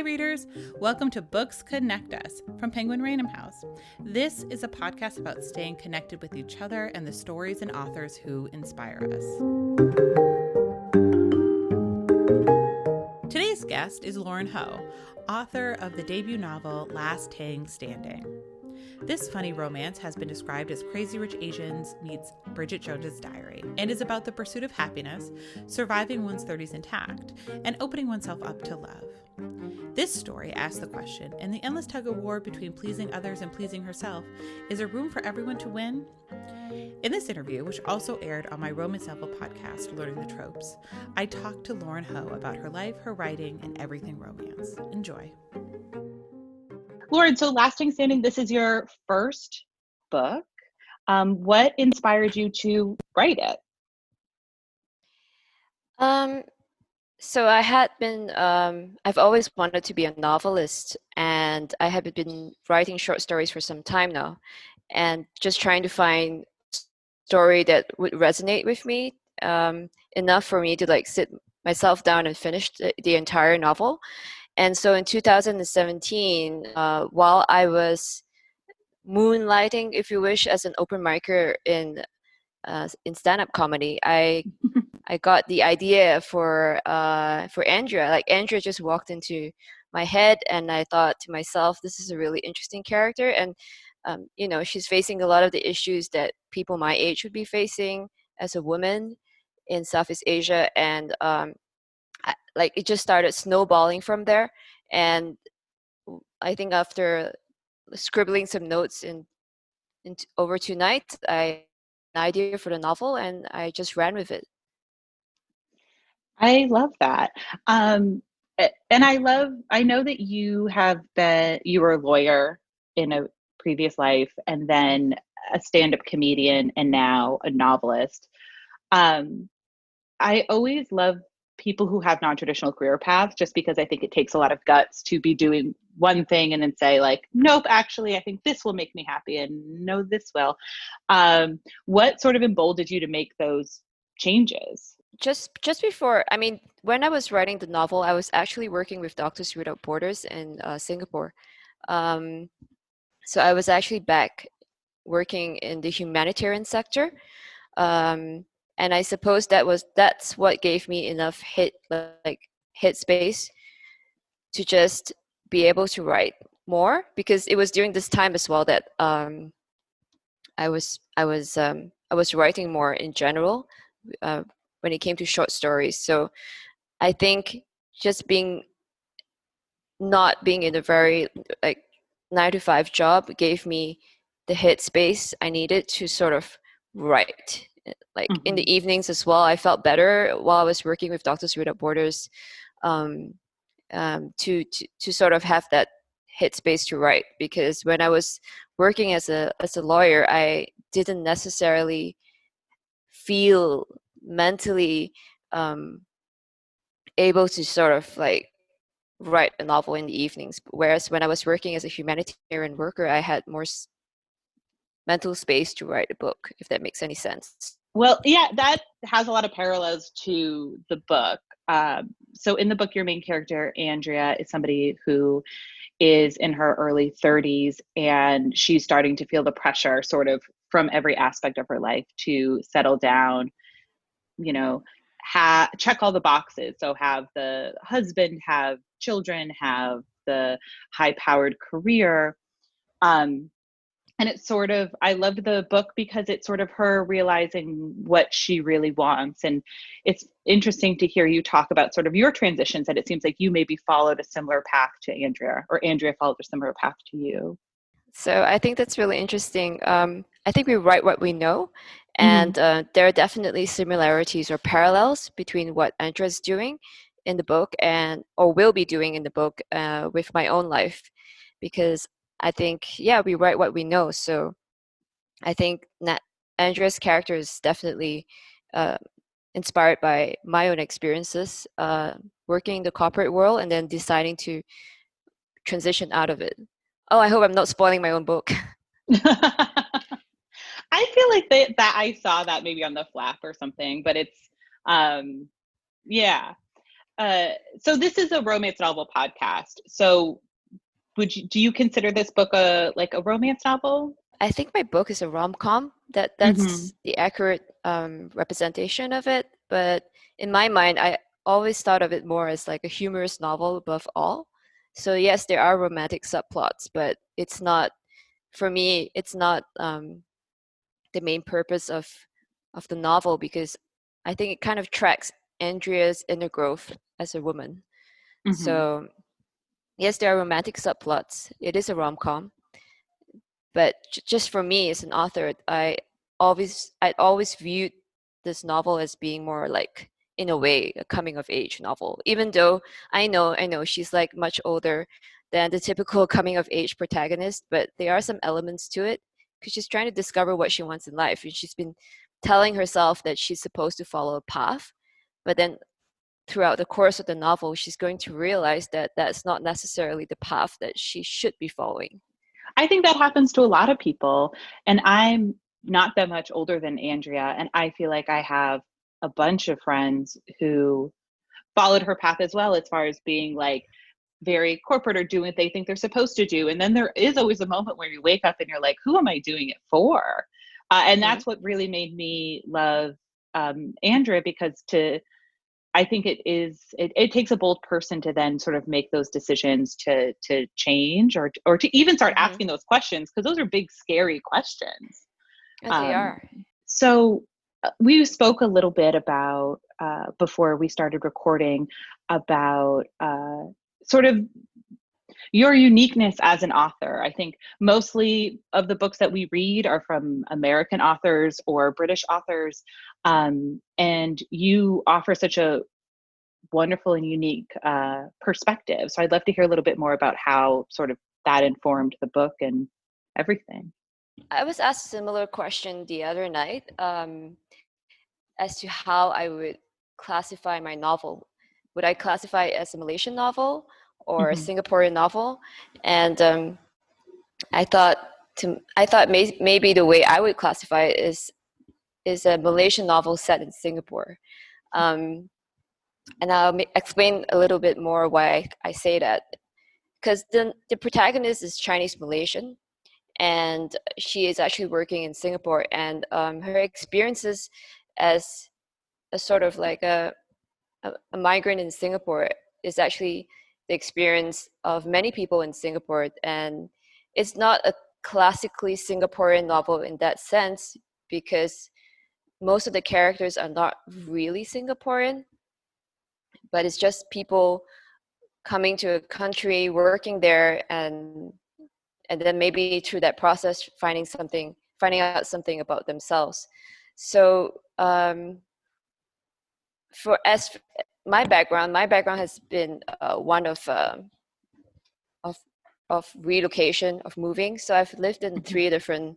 Hi, readers. Welcome to Books Connect Us from Penguin Random House. This is a podcast about staying connected with each other and the stories and authors who inspire us. Today's guest is Lauren Ho, author of the debut novel Last Tang Standing. This funny romance has been described as Crazy Rich Asians meets Bridget Jones' Diary and is about the pursuit of happiness, surviving one's 30s intact, and opening oneself up to love. This story asks the question, in the endless tug-of-war between pleasing others and pleasing herself, is there room for everyone to win? In this interview, which also aired on my Romance Novel podcast, Learning the Tropes, I talked to Lauren Ho about her life, her writing, and everything romance. Enjoy. Lauren, so Last Tang Standing, this is your first book. What inspired you to write it? So I had been, I've always wanted to be a novelist, and I have been writing short stories for some time now, and just trying to find a story that would resonate with me enough for me to sit myself down and finish the entire novel. And so in 2017, while I was moonlighting, if you wish, as an open micer in stand-up comedy, I got the idea for Andrea. Andrea just walked into my head, and I thought to myself, this is a really interesting character, and she's facing a lot of the issues that people my age would be facing as a woman in Southeast Asia, and it just started snowballing from there. And I think after scribbling some notes in over 2 nights, I had an idea for the novel, and I just ran with it. I love that. And I know that you were a lawyer in a previous life, and then a stand-up comedian, and now a novelist. I always love people who have non-traditional career paths, just because I think it takes a lot of guts to be doing one thing and then say nope, actually, I think this will make me happy, and no, this will. What sort of emboldened you to make those changes? Just before, when I was writing the novel, I was actually working with Doctors Without Borders in Singapore. So I was actually back working in the humanitarian sector. And I suppose that's what gave me enough hit space to just be able to write more, because it was during this time as well that I was writing more in general when it came to short stories. So I think just not being in a very 9-to-5 job gave me the head space I needed to sort of write. In the evenings as well, I felt better while I was working with Doctors Without Borders to sort of have that headspace to write, because when I was working as a lawyer, I didn't necessarily feel mentally able to sort of write a novel in the evenings, whereas when I was working as a humanitarian worker, I had more mental space to write a book, if that makes any sense. Well, yeah, that has a lot of parallels to the book. So in the book, your main character, Andrea, is somebody who is in her early 30s, and she's starting to feel the pressure sort of from every aspect of her life to settle down, check all the boxes. So have the husband, have children, have the high-powered career. And it's sort of, I loved the book because it's sort of her realizing what she really wants. And it's interesting to hear you talk about sort of your transitions, that it seems like you maybe followed a similar path to Andrea, or Andrea followed a similar path to you. So I think that's really interesting. I think we write what we know, and there are definitely similarities or parallels between what Andrea's doing in the book or will be doing in the book with my own life, because I think, we write what we know. So I think that Andrea's character is definitely inspired by my own experiences working in the corporate world and then deciding to transition out of it. Oh, I hope I'm not spoiling my own book. I feel like that I saw that maybe on the flap or something, but it's, yeah. So this is a romance novel podcast. So do you consider this book a romance novel? I think my book is a rom-com. That's the accurate representation of it. But in my mind, I always thought of it more as like a humorous novel above all. So yes, there are romantic subplots, but it's not, for me, it's not the main purpose of the novel, because I think it kind of tracks Andrea's inner growth as a woman. So yes, there are romantic subplots. It is a rom-com, but just for me as an author, I'd always viewed this novel as being more like, in a way, a coming of age novel. Even though I know she's like much older than the typical coming of age protagonist, but there are some elements to it because she's trying to discover what she wants in life, and she's been telling herself that she's supposed to follow a path, but then throughout the course of the novel, she's going to realize that that's not necessarily the path that she should be following. I think that happens to a lot of people. And I'm not that much older than Andrea. And I feel like I have a bunch of friends who followed her path as well, as far as being like very corporate or doing what they think they're supposed to do. And then there is always a moment where you wake up and you're like, who am I doing it for? And that's what really made me love Andrea, because I think it takes a bold person to then sort of make those decisions to change or to even start asking those questions, because those are big, scary questions. They are. So we spoke a little bit about, before we started recording, about sort of your uniqueness as an author. I think mostly of the books that we read are from American authors or British authors. And you offer such a wonderful and unique perspective. So I'd love to hear a little bit more about how sort of that informed the book and everything. I was asked a similar question the other night as to how I would classify my novel. Would I classify it as a Malaysian novel or a Singaporean novel? And I thought maybe the way I would classify it is a Malaysian novel set in Singapore. And I'll explain a little bit more why I say that. Because the protagonist is Chinese Malaysian, and she is actually working in Singapore, and her experiences as a sort of like a migrant in Singapore is actually the experience of many people in Singapore. And it's not a classically Singaporean novel in that sense, because most of the characters are not really Singaporean, but it's just people coming to a country, working there, and then maybe through that process finding out something about themselves. So for my background has been one of relocation, of moving. So I've lived in 3 different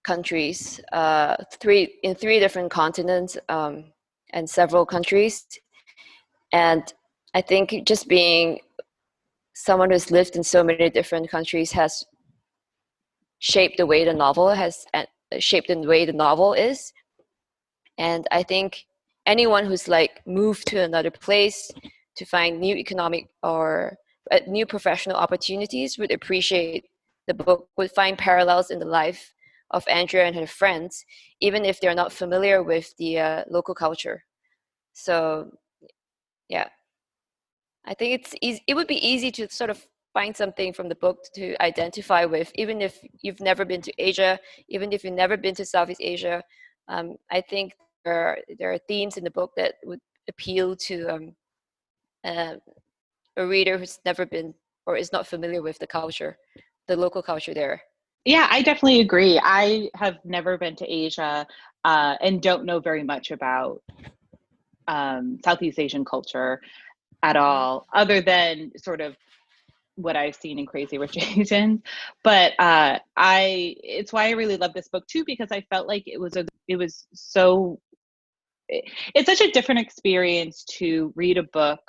countries, in 3 different continents, and several countries. And I think just being someone who's lived in so many different countries has shaped the way the novel is. And I think anyone who's like moved to another place to find new economic or new professional opportunities would appreciate the book, would find parallels in the life of Andrea and her friends, even if they're not familiar with the local culture. So yeah, I think it's easy. It would be easy to sort of find something from the book to identify with, even if you've never been to Asia, even if you've never been to Southeast Asia. I think there are themes in the book that would appeal to a reader who's never been or is not familiar with the culture, the local culture there. Yeah, I definitely agree. I have never been to Asia and don't know very much about Southeast Asian culture at all, other than sort of what I've seen in Crazy Rich Asians. But it's why I really love this book too, because I felt like it's such a different experience to read a book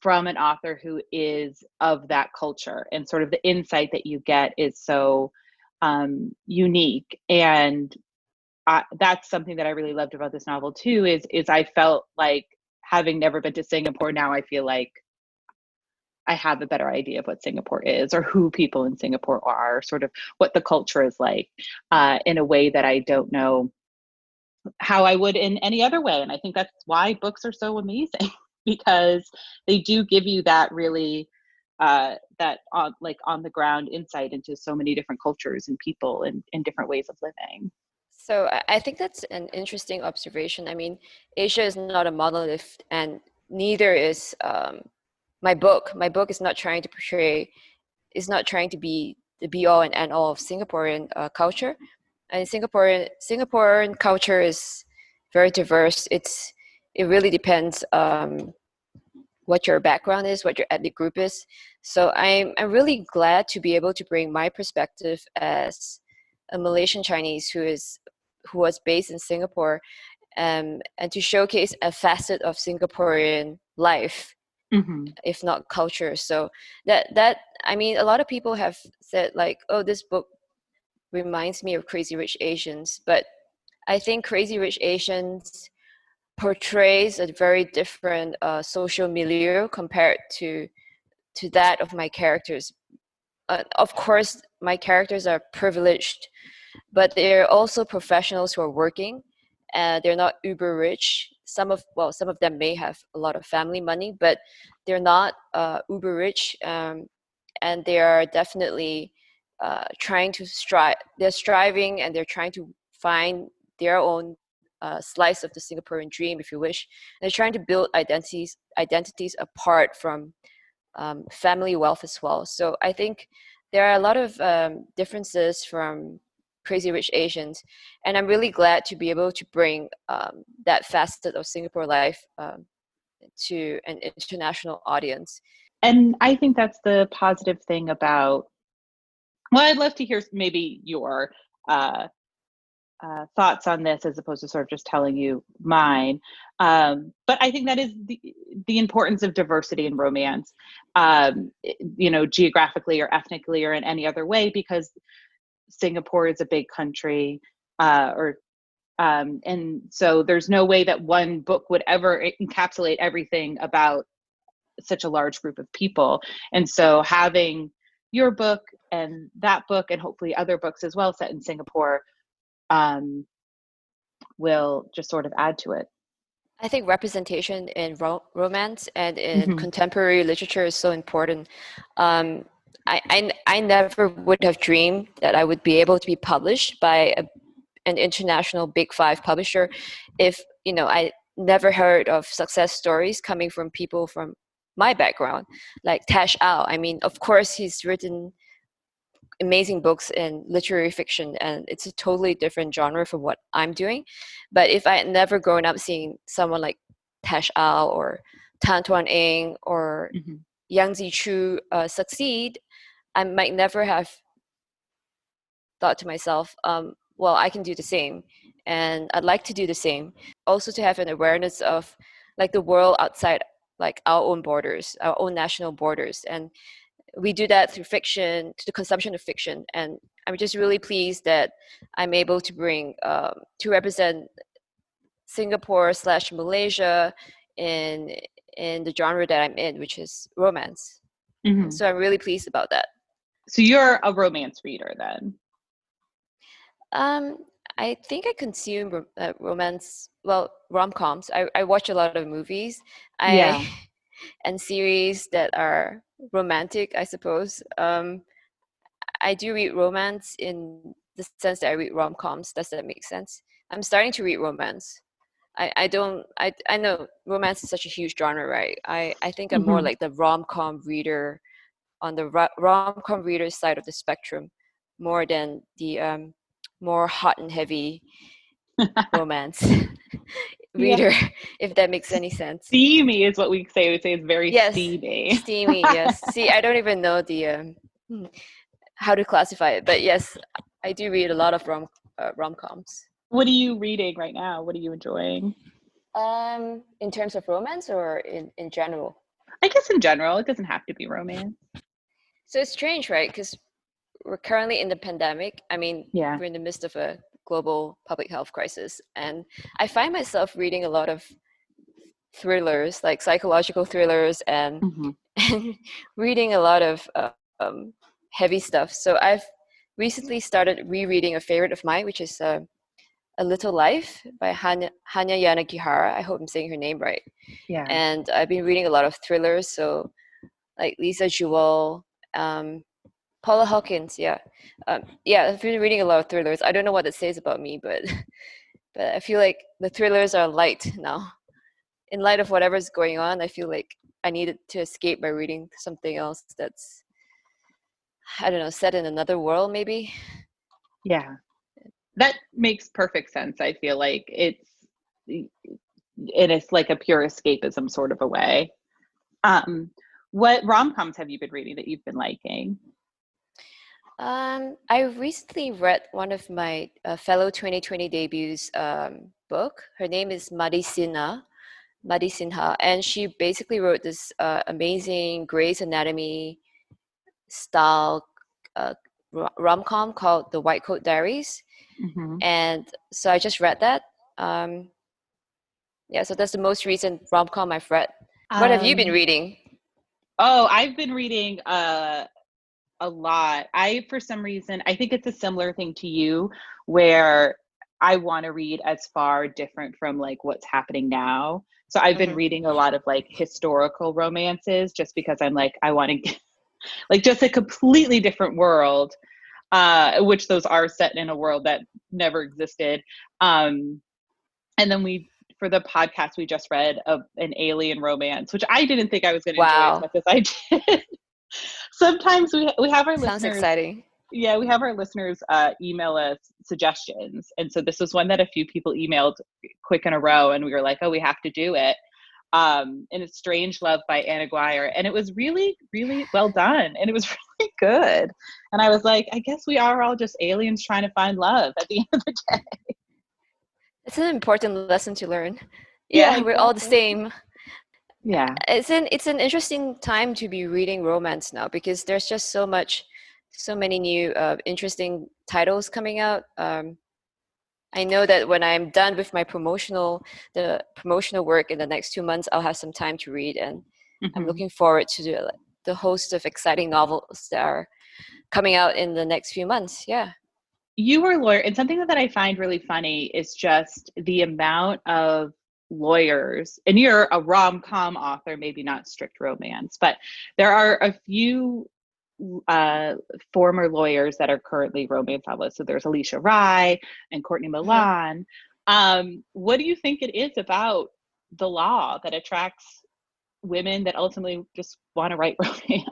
from an author who is of that culture, and sort of the insight that you get is so unique. And that's something that I really loved about this novel too, is I felt like having never been to Singapore, now I feel like I have a better idea of what Singapore is, or who people in Singapore are, sort of what the culture is like, in a way that I don't know how I would in any other way. And I think that's why books are so amazing because they do give you that really that on the ground insight into so many different cultures and people and different ways of living. So I think that's an interesting observation. I mean, Asia is not a monolith, and neither is my book. My book is not trying to portray, is not trying to be the be all and end all of Singaporean culture. And Singaporean culture is very diverse. It really depends what your background is, what your ethnic group is. So I'm really glad to be able to bring my perspective as a Malaysian Chinese who was based in Singapore, and to showcase a facet of Singaporean life, Mm-hmm. if not culture. So that I mean, a lot of people have said like, oh, this book reminds me of Crazy Rich Asians, but I think Crazy Rich Asians portrays a very different social milieu compared to that of my characters. Of course, my characters are privileged, but they're also professionals who are working. They're not uber rich. Some of them may have a lot of family money, but they're not uber rich, and they are definitely trying to strive. They're striving, and they're trying to find their own slice of the Singaporean dream, if you wish. And they're trying to build identities apart from family wealth as well. So I think there are a lot of differences from Crazy Rich Asians, and I'm really glad to be able to bring that facet of Singapore life to an international audience. And I think that's the positive thing about, well, I'd love to hear maybe your uh, thoughts on this as opposed to sort of just telling you mine. But I think that is the importance of diversity in romance, geographically or ethnically or in any other way, because Singapore is a big country, and so there's no way that one book would ever encapsulate everything about such a large group of people. And so having your book and that book and hopefully other books as well set in Singapore will just sort of add to it. I think representation in romance and in Mm-hmm. contemporary literature is so important. I never would have dreamed that I would be able to be published by an international big five publisher if I never heard of success stories coming from people from my background, like Tash Ao. I mean, of course, he's written amazing books in literary fiction, and it's a totally different genre from what I'm doing. But if I had never grown up seeing someone like Tash Ao or Tan Tuan Eng or Mm-hmm. Yang Zichu succeed, I might never have thought to myself, well, I can do the same, and I'd like to do the same. Also, to have an awareness of like the world outside like our own borders, our own national borders, and we do that through fiction, to the consumption of fiction. And I'm just really pleased that I'm able to bring to represent Singapore/Malaysia in the genre that I'm in, which is romance. Mm-hmm. So I'm really pleased about that. So you're a romance reader then? I think I consume romance, well, rom-coms. I watch a lot of movies. Yeah. And series that are romantic, I suppose. I do read romance in the sense that I read rom-coms. Does that make sense? I'm starting to read romance. I know romance is such a huge genre, right? I think I'm more Mm-hmm. like the rom-com reader, on the rom-com reader side of the spectrum, more than the more hot and heavy romance reader, Yeah. if that makes any sense. Steamy is what we say. We say it's very Yes, steamy. steamy. Yes. See, I don't even know the how to classify it, but yes, I do read a lot of rom-coms. What are you reading right now? What are you enjoying? In terms of romance or in general? I guess in general, it doesn't have to be romance. So it's strange, right? Because we're currently in the pandemic. I mean, Yeah. we're in the midst of a global public health crisis, and I find myself reading a lot of thrillers, like psychological thrillers, and Mm-hmm. and reading a lot of heavy stuff. So I've recently started rereading a favorite of mine, which is A Little Life by Hanya Yanagihara. I hope I'm saying her name right. Yeah. And I've been reading a lot of thrillers, so like Lisa Jewell, Paula Hawkins. I've been reading a lot of thrillers. I don't know what it says about me, but but I feel like the thrillers are light now. In light of whatever's going on, I feel like I needed to escape by reading something else that's, I don't know, set in another world maybe. Yeah. That makes perfect sense. I feel like it's like a pure escapism sort of a way. What rom-coms have you been reading that you've been liking? I recently read one of my fellow 2020 debuts book. Her name is Madhi Sinha, and she basically wrote this amazing Grey's Anatomy style rom-com called The White Coat Diaries. Mm-hmm. And so I just read that. So that's the most recent rom-com I've read. What have you been reading? Oh, I've been reading a lot. For some reason, I think it's a similar thing to you, where I want to read as far different from like what's happening now. So I've been reading a lot of like historical romances, just because I'm like, I want to get like just a completely different world, which those are set in a world that never existed. And then for the podcast, we just read an alien romance, which I didn't think I was going to enjoy as much as I did. Sometimes we have our Sounds listeners. exciting. Yeah, we have our listeners email us suggestions. And so this was one that a few people emailed quick in a row, and we were like, oh, we have to do it. And it's Strange Love by Anna Guire. And it was really, really well done. And it was really good. And I was like, I guess we are all just aliens trying to find love at the end of the day. It's an important lesson to learn. Yeah, exactly. We're all the same. Yeah. It's an interesting time to be reading romance now, because there's just so many new interesting titles coming out. I know that when I'm done with my promotional work in the next 2 months, I'll have some time to read, and I'm looking forward to the host of exciting novels that are coming out in the next few months. Yeah. You were a lawyer, and something that I find really funny is just the amount of lawyers, and you're a rom-com author, maybe not strict romance, but there are a few former lawyers that are currently romance novelists. So there's Alicia Rye and Courtney Milan. What do you think it is about the law that attracts women that ultimately just want to write romance?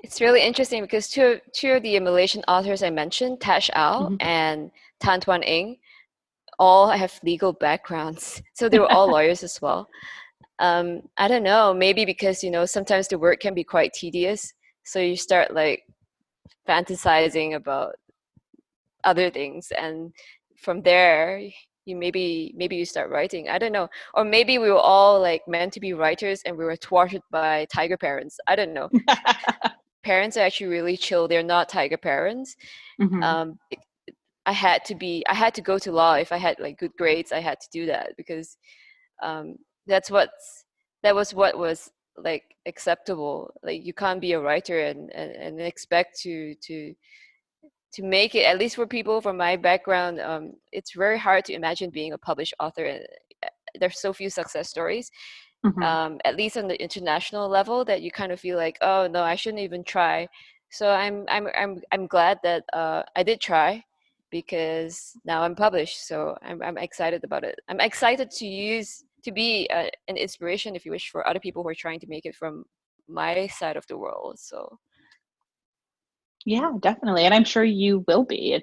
It's really interesting because two of the Malaysian authors I mentioned, Tash Ao and Tan Tuan Eng, all have legal backgrounds. So they were all lawyers as well. I don't know, maybe because, sometimes the work can be quite tedious. So you start like fantasizing about other things. And from there, maybe you start writing. I don't know. Or maybe we were all like meant to be writers and we were thwarted by tiger parents. I don't know. Parents are actually really chill. They're not tiger parents. I had to go to law. If I had like good grades, I had to do that, because that was what was like acceptable. Like you can't be a writer and expect to make it, at least for people from my background. It's very hard to imagine being a published author. There's so few success stories. At least on the international level, that you kind of feel like, oh no, I shouldn't even try. So I'm glad that I did try, because now I'm published. So I'm excited about it. I'm excited to be an inspiration, if you wish, for other people who are trying to make it from my side of the world. So yeah, definitely, and I'm sure you will be.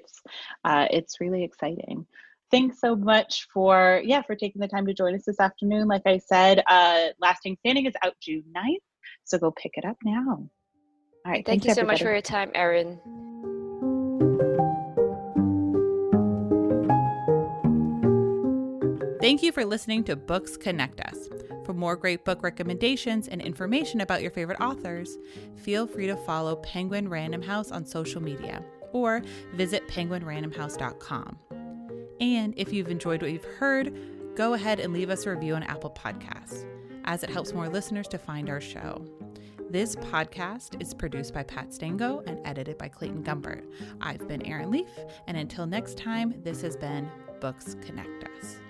It's really exciting. Thanks so much for taking the time to join us this afternoon. Like I said, Last Tang Standing is out June 9th, so go pick it up now. All right. Thank Thanks, you so everybody. much for your time, Erin. Thank you for listening to Books Connect Us. For more great book recommendations and information about your favorite authors, feel free to follow Penguin Random House on social media or visit penguinrandomhouse.com. And if you've enjoyed what you've heard, go ahead and leave us a review on Apple Podcasts, as it helps more listeners to find our show. This podcast is produced by Pat Stango and edited by Clayton Gumbert. I've been Erin Leafe, and until next time, this has been Books Connect Us.